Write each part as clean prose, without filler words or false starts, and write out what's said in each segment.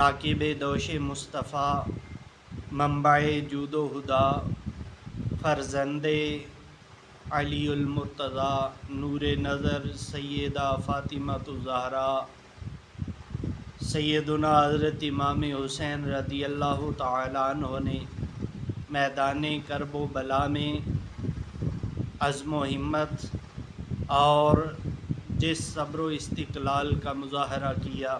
راکب دوش مصطفیٰ، منبع جود و ہدا، فرزند علی المرتضیٰ، نور نظر سیدہ فاطمۃ الزہراء، سیدنا حضرت امام حسین رضی اللہ تعالیٰ عنہ نے میدان کرب و بلا میں عزم و ہمت اور جس صبر و استقلال کا مظاہرہ کیا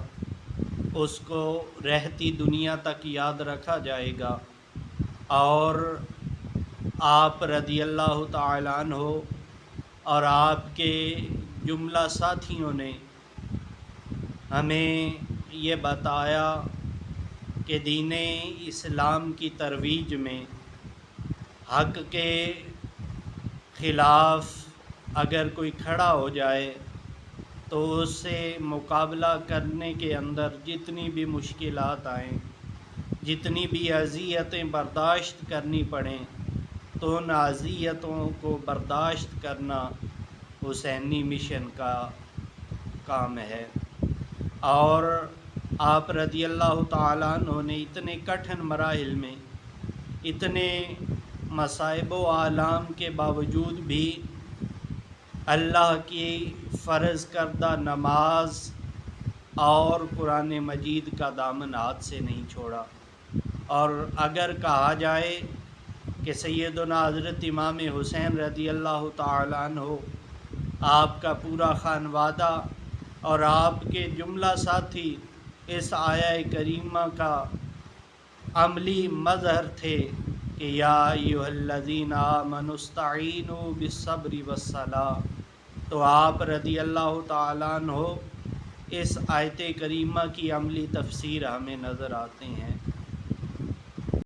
اس کو رہتی دنیا تک یاد رکھا جائے گا، اور آپ رضی اللہ تعالیٰ عنہ اور آپ کے جملہ ساتھیوں نے ہمیں یہ بتایا کہ دین اسلام کی ترویج میں حق کے خلاف اگر کوئی کھڑا ہو جائے تو اس سے مقابلہ کرنے کے اندر جتنی بھی مشکلات آئیں، جتنی بھی اذیتیں برداشت کرنی پڑیں، تو ان اذیتوں کو برداشت کرنا حسینی مشن کا کام ہے۔ اور آپ رضی اللہ تعالیٰ عنہ نے اتنے کٹھن مراحل میں، اتنے مصائب و آلام کے باوجود بھی اللہ کی فرض کردہ نماز اور قرآن مجید کا دامن ہاتھ سے نہیں چھوڑا۔ اور اگر کہا جائے کہ سیدنا حضرت امام حسین رضی اللہ تعالیٰ عنہ، آپ کا پورا خانوادہ اور آپ کے جملہ ساتھی اس آیہ کریمہ کا عملی مظہر تھے کہ یا ایھا الذین آمنوا استعینوا بالصبر والصلاۃ، تو آپ رضی اللہ تعالیٰ عنہ اس آیت کریمہ کی عملی تفسیر ہمیں نظر آتے ہیں۔